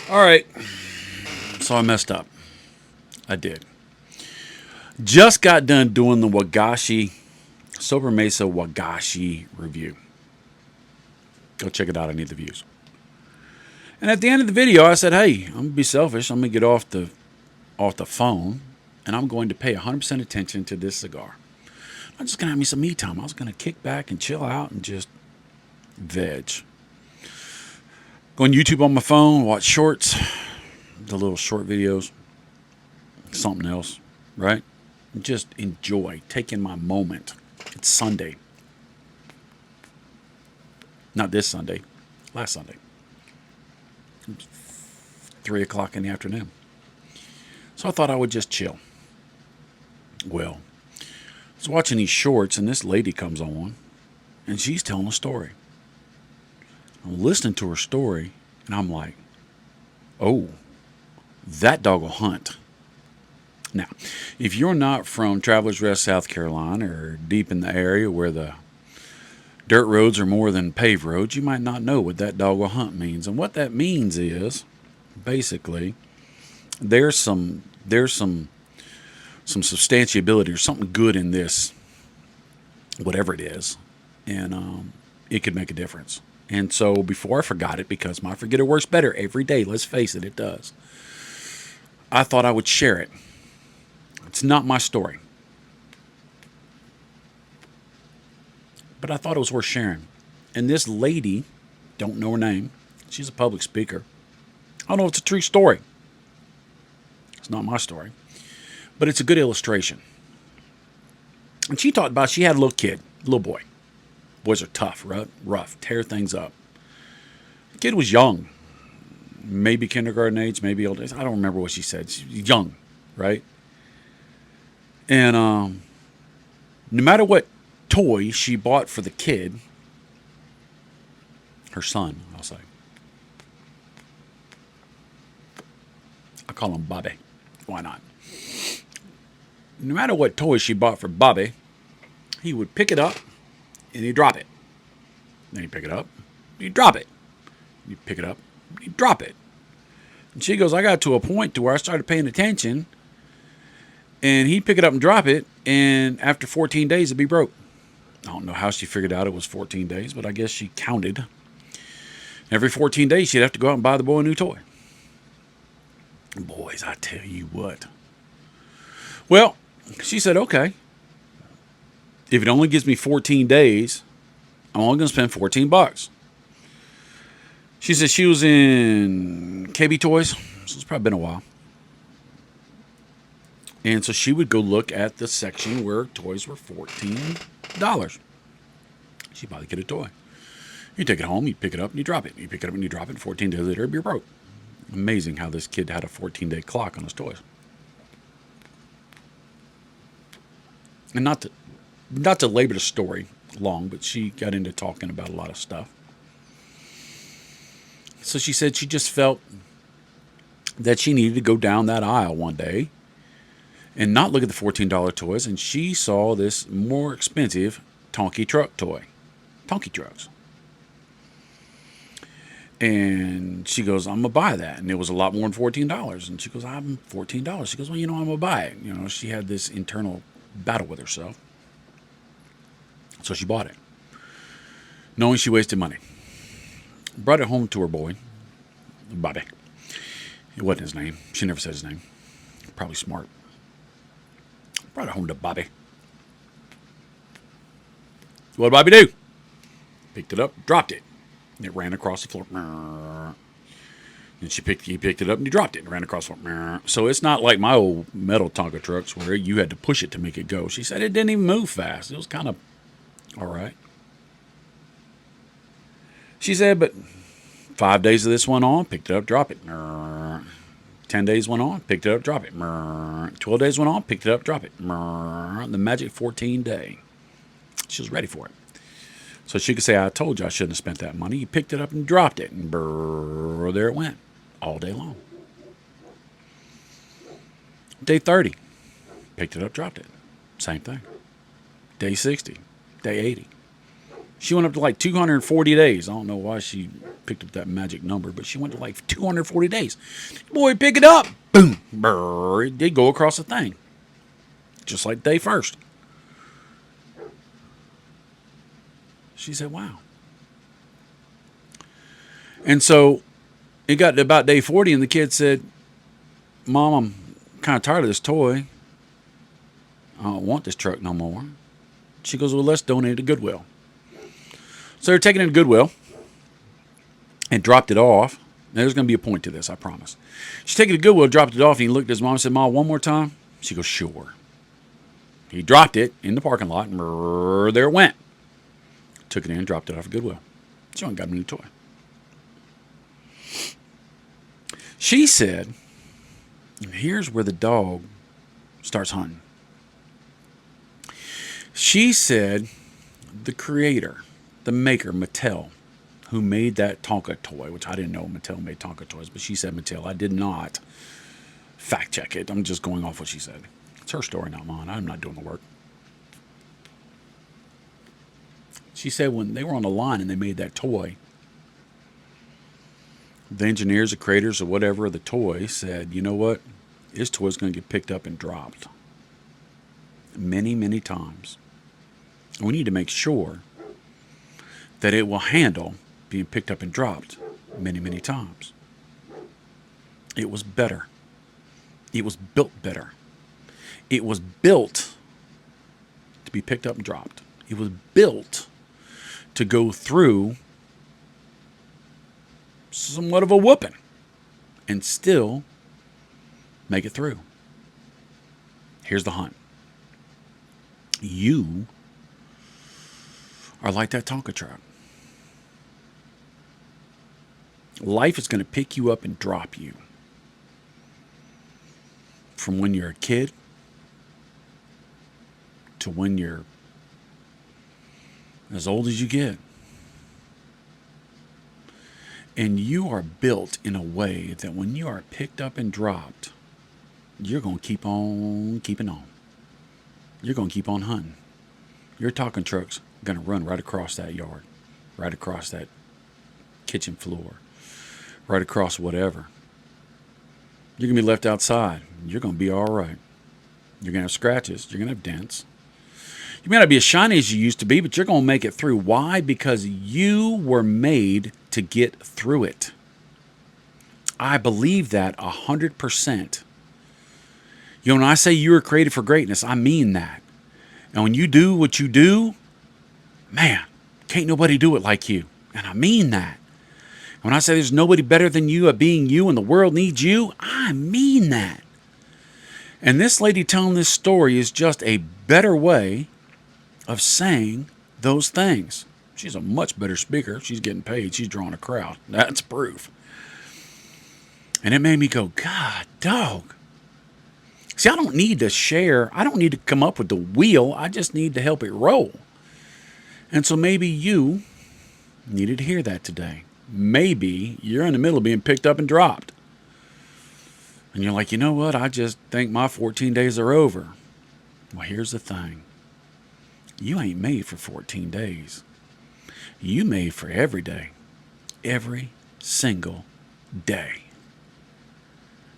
All right. So I messed up. I did. Just got done doing the Wagashi, Sober Mesa Wagashi review. Go check it out. I need the views. And at the end of the video, I said, "Hey, I'm gonna be selfish. I'm gonna get off the phone, and I'm going to pay 100% attention to this cigar. I'm just gonna have me some me time. I was gonna kick back and chill out and just veg. Go on YouTube on my phone, watch shorts, the little short videos, something else, right? Just enjoy taking my moment. It's Sunday, not this Sunday, last Sunday, 3 o'clock in the afternoon. So I thought I would just chill. Well, I was watching these shorts, and this lady comes on, and she's telling a story. I'm listening to her story, and I'm like, oh, that dog will hunt. Now, if you're not from Travelers Rest, South Carolina, or deep in the area where the dirt roads are more than paved roads, you might not know what that dog will hunt means. And what that means is, basically, there's some substantiability or something good in this, whatever it is, and it could make a difference. And so before I forgot it, because my forgetter works better every day, let's face it, it does, I thought I would share it. It's not my story, but I thought it was worth sharing. And this lady, don't know her name, she's a public speaker. I don't know if it's a true story. It's not my story, but it's a good illustration. And she talked about she had a little kid, little boy. Boys are tough, rough, tear things up. The kid was young, maybe kindergarten age, maybe old age. I don't remember what she said. She's young, right? And no matter what toy she bought for the kid, her son, I'll say. I call him Bobby. Why not? No matter what toy she bought for Bobby, he would pick it up and he'd drop it. Then he'd pick it up, he'd drop it. He'd pick it up, he'd drop it. And she goes, I got to a point to where I started paying attention, and he'd pick it up and drop it, and after 14 days it'd be broke. I don't know how she figured out it was 14 days, but I guess she counted. Every 14 days she'd have to go out and buy the boy a new toy. Boys, I tell you what. Well, she said, okay, if it only gives me 14 days, I'm only going to spend $14. She said she was in KB Toys, so it's probably been a while. And so she would go look at the section where toys were $14. She'd buy the kid a toy. You take it home, you pick it up, and you drop it. You pick it up and you drop it. 14 days later, you're broke. Amazing how this kid had a 14-day clock on his toys. And not to labor the story long, but she got into talking about a lot of stuff. So she said she just felt that she needed to go down that aisle one day and not look at the $14 toys, and she saw this more expensive Tonka truck toy. Tonka trucks. And she goes, I'm going to buy that. And it was a lot more than $14. And she goes, I'm $14. She goes, well, I'm going to buy it. She had this internal battle with herself. So she bought it, knowing she wasted money. Brought it home to her boy, Bobby. It wasn't his name. She never said his name. Probably smart. Brought it home to Bobby. What did Bobby do? Picked it up, dropped it. And it ran across the floor. And he picked it up and he dropped it and ran across the floor. So it's not like my old metal Tonka trucks where you had to push it to make it go. She said it didn't even move fast. It was kind of all right. She said, but 5 days of this went on, picked it up, drop it. 10 days went on, picked it up, drop it. 12 days went on, picked it up, drop it. The magic 14 day. She was ready for it. So she could say, I told you I shouldn't have spent that money. You picked it up and dropped it. And there it went. All day long. Day 30. Picked it up, dropped it. Same thing. Day 60. Day 80. She went up to like 240 days. I don't know why she picked up that magic number, but she went to like 240 days. Boy, pick it up. Boom. Brrr, it did go across the thing. Just like day first. She said, wow. And so it got to about day 40, and the kid said, Mom, I'm kind of tired of this toy. I don't want this truck no more. She goes, well, let's donate it to Goodwill. So they're taking it to Goodwill and dropped it off. Now, there's going to be a point to this, I promise. She took it to Goodwill, dropped it off, and he looked at his mom and said, Mom, one more time? She goes, sure. He dropped it in the parking lot, and there it went. Took it in and dropped it off at Goodwill. She went and got him a new toy. She said, and here's where the dog starts hunting. She said the creator, the maker, Mattel, who made that Tonka toy, which I didn't know Mattel made Tonka toys, but she said Mattel. I did not fact check it. I'm just going off what she said. It's her story, not mine. I'm not doing the work. She said when they were on the line and they made that toy, the engineers, the creators, or whatever of the toy said, you know what? This toy's going to get picked up and dropped many, many times. And we need to make sure that it will handle being picked up and dropped many, many times. It was better. It was built better. It was built to be picked up and dropped. It was built to go through somewhat of a whooping and still make it through. Here's the hunt. You are like that Tonka truck. Life is going to pick you up and drop you. From when you're a kid to when you're as old as you get. And you are built in a way that when you are picked up and dropped, you're going to keep on keeping on. You're going to keep on hunting. Your talking truck's going to run right across that yard, right across that kitchen floor, right across whatever. You're going to be left outside. You're going to be all right. You're going to have scratches. You're going to have dents. You may not be as shiny as you used to be, but you're going to make it through. Why? Because you were made to get through it. I believe that 100%. You know, when I say you were created for greatness, I mean that. And when you do what you do, man, can't nobody do it like you. And I mean that. When I say there's nobody better than you at being you and the world needs you, I mean that. And this lady telling this story is just a better way of saying those things. She's a much better speaker. She's getting paid. She's drawing a crowd. That's proof. And it made me go, God, dog. See, I don't need to share. I don't need to come up with the wheel. I just need to help it roll. And so maybe you needed to hear that today. Maybe you're in the middle of being picked up and dropped. And you're like, you know what? I just think my 14 days are over. Well, here's the thing. You ain't made for 14 days. You made for every day. Every single day.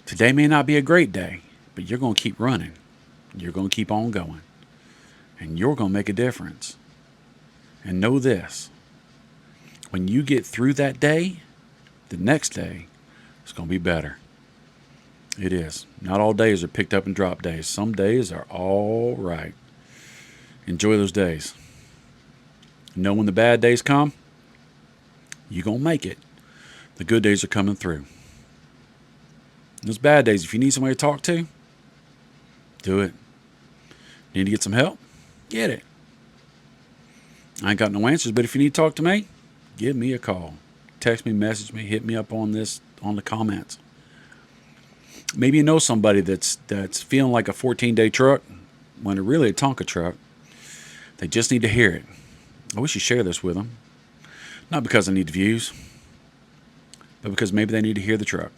Today may not be a great day, but you're going to keep running. You're going to keep on going. And you're going to make a difference. And know this. When you get through that day, the next day is going to be better. It is. Not all days are picked up and dropped days. Some days are all right. Enjoy those days. Know when the bad days come, you're going to make it. The good days are coming through. Those bad days, if you need somebody to talk to, do it. Need to get some help? Get it. I ain't got no answers, but if you need to talk to me, give me a call. Text me, message me, hit me up on the comments. Maybe you know somebody that's feeling like a 14-day truck when they're really a Tonka truck. They just need to hear it. I wish you share this with them. Not because I need views, but because maybe they need to hear the truck.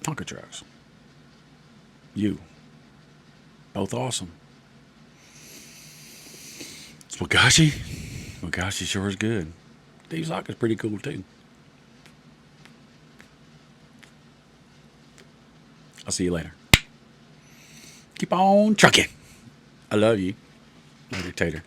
Tonka trucks. You. Both awesome. It's Wagashi. Wagashi sure is good. Steve Socker's pretty cool too. I'll see you later. Keep on trucking. I love you. Love your tater.